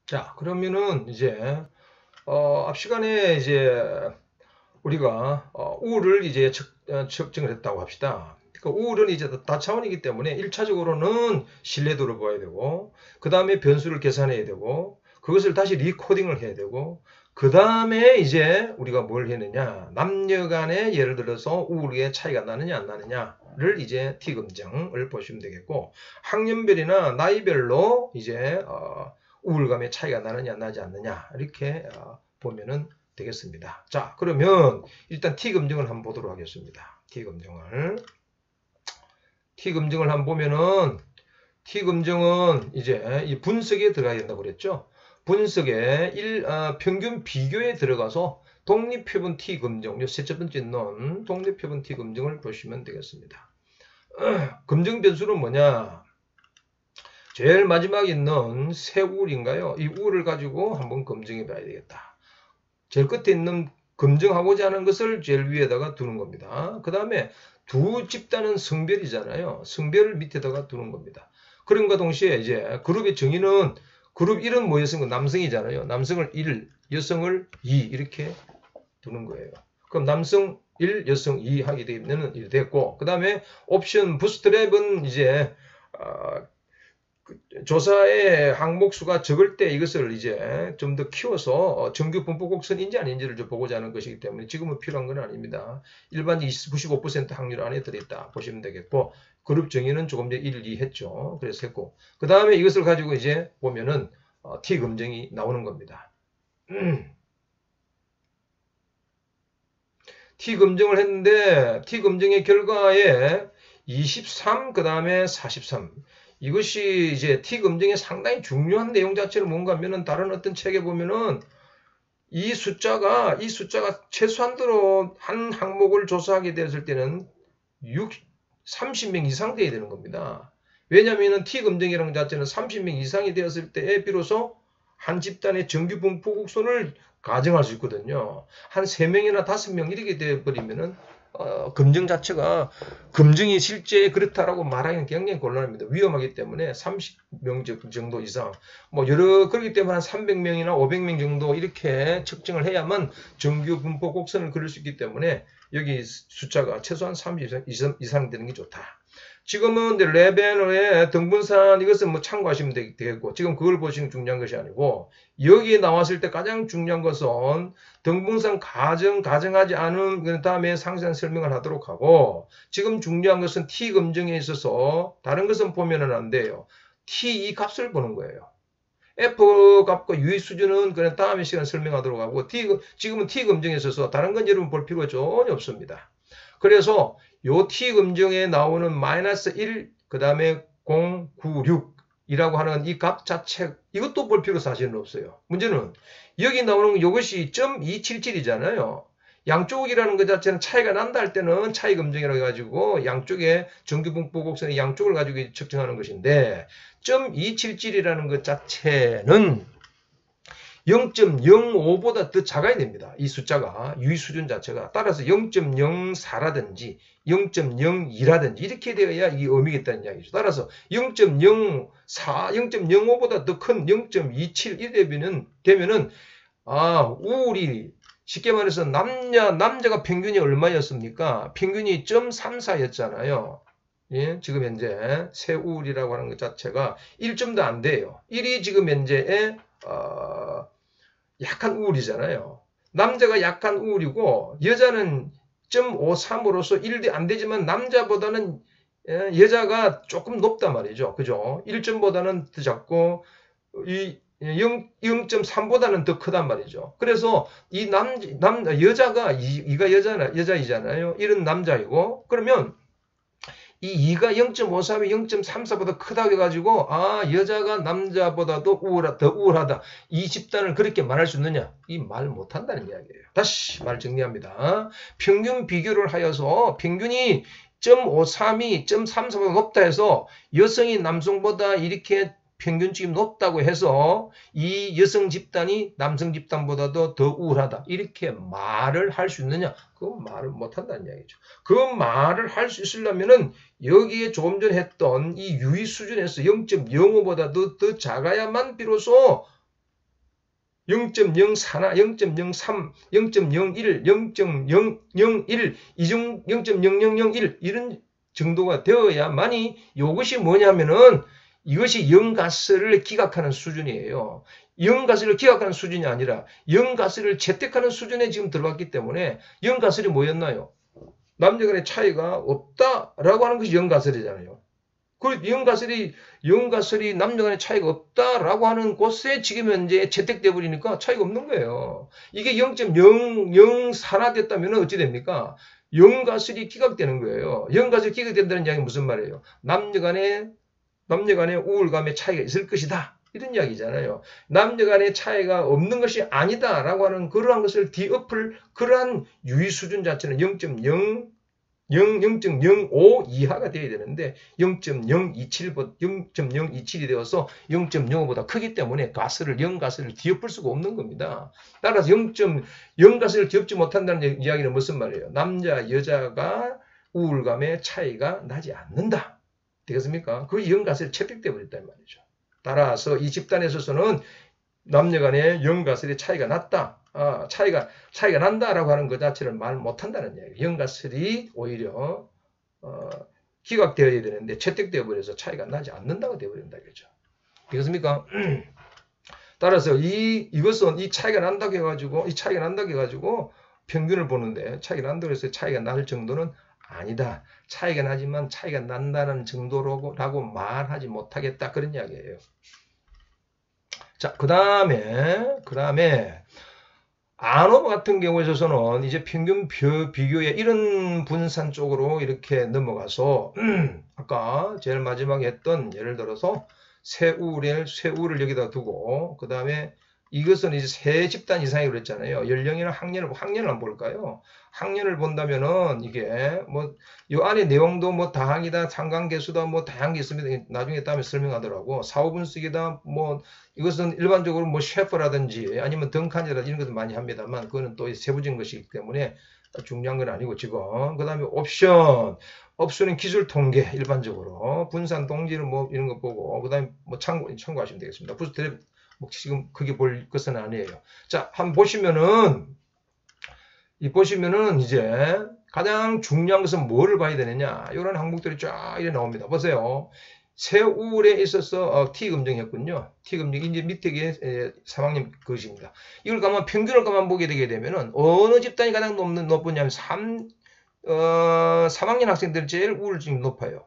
자, 그러면은 이제 앞 시간에 이제 우리가 우울을 이제 측정을 했다고 합시다. 그 우울은 이제 다차원이기 때문에 1차적으로는 신뢰도를 봐야 되고, 그 다음에 변수를 계산해야 되고, 그것을 다시 리코딩을 해야 되고, 그 다음에 이제 우리가 뭘 했느냐, 남녀 간에 예를 들어서 우울의 차이가 나느냐 안 나느냐를 이제 T검정을 보시면 되겠고, 학년별이나 나이별로 이제 우울감의 차이가 나느냐 나지 않느냐 이렇게 보면은 되겠습니다. 자, 그러면 일단 T검증을 한번 보도록 하겠습니다. T검증을 한번 보면은 T검증은 이제 이 분석에 들어가야 된다고 그랬죠. 분석에 평균 비교에 들어가서 독립표본 T검증, 셋째 번째 넣은 독립표본 T검증을 보시면 되겠습니다. 검증 변수는 뭐냐? 제일 마지막에 있는 세 우울인가요? 이 우울을 가지고 한번 검증해 봐야 되겠다. 제일 끝에 있는 검증하고자 하는 것을 제일 위에다가 두는 겁니다. 그 다음에 두 집단은 성별이잖아요. 성별을 밑에다가 두는 겁니다. 그럼과 동시에 이제 그룹의 정의는 그룹 1은 뭐였습니까? 남성이잖아요. 남성을 1, 여성을 2 이렇게 두는 거예요. 그럼 남성 1, 여성 2 하게 되면 이렇게 됐고, 그 다음에 옵션 부스트랩은 이제 조사의 항목수가 적을 때 이것을 이제 좀 더 키워서 정규 분포 곡선인지 아닌지를 좀 보고자 하는 것이기 때문에 지금은 필요한 건 아닙니다. 일반 95% 확률 안에 들어있다 보시면 되겠고, 그룹 정의는 조금 전에 1, 2 했죠. 그래서 했고, 그 다음에 이것을 가지고 이제 보면은 T 검증이 나오는 겁니다. T 검증을 했는데 T 검증의 결과에 23, 그 다음에 43. 이것이 이제 T 검증의 상당히 중요한 내용 자체는 뭔가 하면은 다른 어떤 책에 보면은 이 숫자가 최소한도로 한 항목을 조사하게 되었을 때는 30명 이상 돼야 되는 겁니다. 왜냐하면 T 검증이라는 자체는 30명 이상이 되었을 때에 비로소 한 집단의 정규 분포 곡선을 가정할 수 있거든요. 한 3명이나 5명 이렇게 되어버리면은 검증 자체가 검증이 실제 그렇다라고 말하기는 굉장히 곤란합니다. 위험하기 때문에 30명 정도 이상 뭐 여러 그렇기 때문에 한 300명이나 500명 정도 이렇게 측정을 해야만 정규 분포 곡선을 그릴 수 있기 때문에 여기 숫자가 최소한 30 이상 되는 게 좋다. 지금은 레베너의 등분산 이것은 뭐 참고하시면 되겠고, 지금 그걸 보시는 중요한 것이 아니고, 여기에 나왔을 때 가장 중요한 것은 등분산 가정하지 않은 그 다음에 상세한 설명을 하도록 하고, 지금 중요한 것은 T 검증에 있어서 다른 것은 보면은 안 돼요. T 이 값을 보는 거예요. F 값과 유의 수준은 그냥 다음에 시간 설명하도록 하고, 지금은 T 검증에 있어서 다른 건 여러분 볼 필요가 전혀 없습니다. 그래서 요 T 검증에 나오는 마이너스 1, 그 다음에 096이라고 하는 이 값 자체, 이것도 볼 필요 사실은 없어요. 문제는 여기 나오는 이것이 .277이잖아요. 양쪽이라는 것 자체는 차이가 난다 할 때는 차이 검증이라고 해가지고 양쪽에 정규분포 곡선의 양쪽을 가지고 측정하는 것인데 .277이라는 것 자체는 0.05보다 더 작아야 됩니다. 이 숫자가 유의 수준 자체가 따라서 0.04라든지 0.02라든지 이렇게 되어야 이 의미가 있다는 이야기죠. 따라서 0.04, 0.05보다 더 큰 0.27 이래 되면은 우울이 쉽게 말해서 남자가 평균이 얼마였습니까? 평균이 0.34였잖아요. 예, 지금 현재 세우울이라고 하는 것 자체가 1점도 안 돼요. 1이 지금 현재의 약한 우울이잖아요. 남자가 약한 우울이고 여자는 0.53으로서 1도 안 되지만 남자보다는 여자가 조금 높단 말이죠. 그죠? 1점보다는 더 작고 이 0.3보다는 더 크단 말이죠. 그래서 이 여자가 이가 여자이잖아요. 이런 남자이고 그러면 이 2가 0.53이 0.34보다 크다고 해가지고 여자가 남자보다도 더 우울하다. 이 집단을 그렇게 말할 수 있느냐? 이 말 못한다는 이야기예요. 다시 말 정리합니다. 평균 비교를 하여서 평균이 0.53이 0.34보다 높다 해서 여성이 남성보다 이렇게 평균적이 높다고 해서 이 여성 집단이 남성 집단보다도 더 우울하다. 이렇게 말을 할 수 있느냐? 그건 말을 못한다는 이야기죠. 그 말을 할 수 있으려면은 여기에 조금 전에 했던 이 유의 수준에서 0.05보다도 더 작아야만 비로소 0.04나 0.03, 0.01, 0.001, 이중 0.0001 이런 정도가 되어야만이 이것이 뭐냐면은 이것이 영가스를 기각하는 수준이에요. 영가스를 기각하는 수준이 아니라 영가스를 채택하는 수준에 지금 들어갔기 때문에 영가스이 뭐였나요? 남녀 간의 차이가 없다라고 하는 것이 영가설이잖아요. 그 영가설이 남녀 간의 차이가 없다라고 하는 곳에 지금 현재 채택돼 버리니까 차이가 없는 거예요. 이게 0.004나 됐다면 어찌 됩니까? 영가설이 기각되는 거예요. 영가설이 기각된다는 이야기는 무슨 말이에요? 남녀 간의 우울감의 차이가 있을 것이다. 이런 이야기잖아요. 남녀 간의 차이가 없는 것이 아니다라고 하는 그러한 것을 뒤엎을 그러한 유의 수준 자체는 0.05 이하가 되어야 되는데 0.027이 되어서 0.05보다 크기 때문에 영가스를 뒤엎을 수가 없는 겁니다. 따라서 0.0가스를 뒤엎지 못한다는 이야기는 무슨 말이에요? 남자, 여자가 우울감의 차이가 나지 않는다. 되겠습니까? 그 영가스를 채택되어 버렸단 말이죠. 따라서 이 집단에 있어서는 남녀 간의 영가설의 차이가 났다. 차이가 난다라고 하는 것 자체를 말 못한다는 이야기예요. 영가설이 오히려 기각되어야 되는데 채택되어 버려서 차이가 나지 않는다고 되어버린다. 그죠? 되겠습니까? 따라서 이것은 이 차이가 난다고 해가지고 평균을 보는데 차이가 난다고 해서 차이가 날 정도는 아니다. 차이가 나지만 차이가 난다는 정도라고 말하지 못하겠다. 그런 이야기예요. 자, 그 다음에 아노바 같은 경우에 있어서는 이제 평균 비교의 이런 분산 쪽으로 이렇게 넘어가서 아까 제일 마지막에 했던 예를 들어서 세우를 여기다 두고 그 다음에 이것은 이제 세 집단 이상이 그랬잖아요. 연령이나 학년을 한번 볼까요? 학년을 본다면은 이게 이 안에 내용도 다항이다, 상관계수다, 다양한 게 있습니다. 나중에 다음에 설명하더라고. 사후분석이다, 이것은 일반적으로 셰퍼라든지 아니면 덩칸이라든지 이런 것도 많이 합니다만 그거는 또 세부적인 것이기 때문에 중요한 건 아니고 지금. 그 다음에 옵션은 기술 통계 일반적으로 분산 동지를 이런 거 보고 그 다음에 참고하시면 되겠습니다. 지금 그게 볼 것은 아니에요. 자, 한번 보시면은 이제 가장 중요한 것은 뭐를 봐야 되느냐. 이런 항목들이 쫙 이렇게 나옵니다. 보세요. 세우울에 있어서 T 검증했군요. T 검증 이제 밑에 게 3학년 것입니다. 이걸 평균을 보게 되게 되면은 어느 집단이 가장 높으냐면 3학년 학생들이 제일 우울증이 높아요.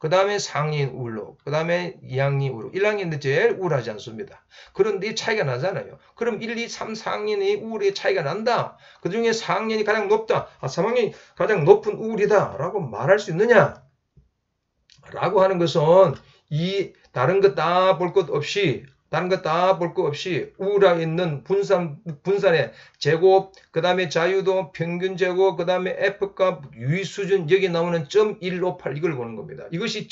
그 다음에 상인 우울로, 그 다음에 2학년 우울, 1학년은 제일 우울하지 않습니다. 그런데 차이가 나잖아요. 그럼 1, 2, 3, 4학년이 우울의 차이가 난다. 그 중에 4학년이 가장 높다. 3학년이 가장 높은 우울이다. 라고 말할 수 있느냐? 라고 하는 것은 다른 것 다 볼 것 없이 우울하게 있는 분산의 제곱, 그 다음에 자유도, 평균 제곱, 그 다음에 F값, 유의 수준, 여기 나오는 0.158 이걸 보는 겁니다. 이것이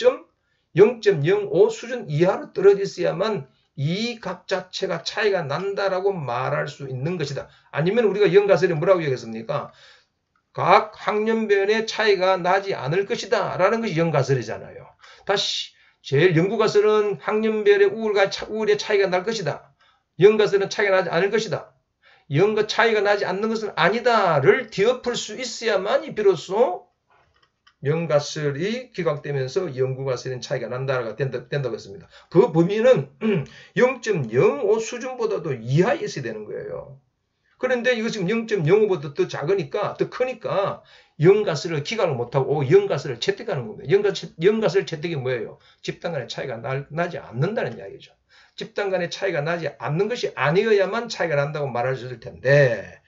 0.05 수준 이하로 떨어져 있어야만 이 값 자체가 차이가 난다라고 말할 수 있는 것이다. 아니면 우리가 영가설에 뭐라고 얘기했습니까? 각 학년별의 차이가 나지 않을 것이다 라는 것이 영가설이잖아요. 다시 제일 연구가설은 학년별의 우울의 차이가 날 것이다. 영가설은 차이가 나지 않을 것이다. 차이가 나지 않는 것은 아니다를 뒤엎을 수 있어야만이 비로소 영가설이 기각되면서 연구가설은 차이가 난다가 된다고 했습니다. 그 범위는 0.05 수준보다도 이하에 있어야 되는 거예요. 그런데 이거 지금 0.05보다 더 작으니까, 더 크니까 영가설을 기각을 못하고 영가설을 채택하는 겁니다. 영가설 채택이 뭐예요? 집단 간의 차이가 나지 않는다는 이야기죠. 집단 간의 차이가 나지 않는 것이 아니어야만 차이가 난다고 말할 수 있을 텐데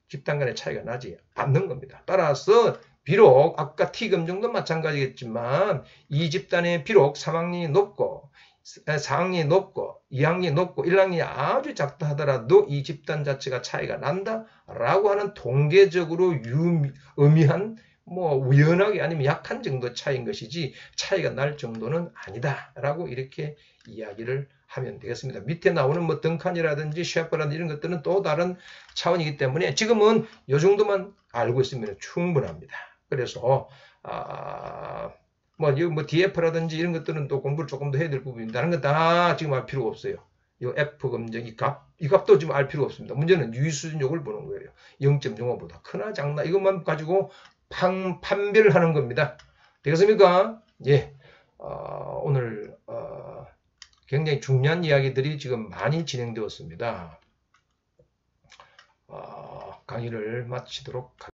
집단 간의 차이가 나지 않는 겁니다. 따라서 비록 아까 T검증도 마찬가지겠지만 이 집단에 비록 3학년이 높고 4학년이 높고 2학년이 높고 1학년이 아주 작다 하더라도 이 집단 자체가 차이가 난다라고 하는 통계적으로 의미한 우연하게 아니면 약한 정도 차이인 것이지 차이가 날 정도는 아니다라고 이렇게 이야기를 하면 되겠습니다. 밑에 나오는 덩칸이라든지 셰퍼라든지 이런 것들은 또 다른 차원이기 때문에 지금은 이 정도만 알고 있으면 충분합니다. 그래서 DF라든지 이런 것들은 또 공부를 조금 더 해야 될 부분입니다. 다른 건 다 지금 할 필요가 없어요. 요 F 검정 이 값도 지금 알 필요 없습니다. 문제는 유의수준력을 보는 거예요. 0.05보다 크나 작나 이것만 가지고 판별을 하는 겁니다. 되겠습니까? 예. 오늘 굉장히 중요한 이야기들이 지금 많이 진행되었습니다. 강의를 마치도록 하겠습니다.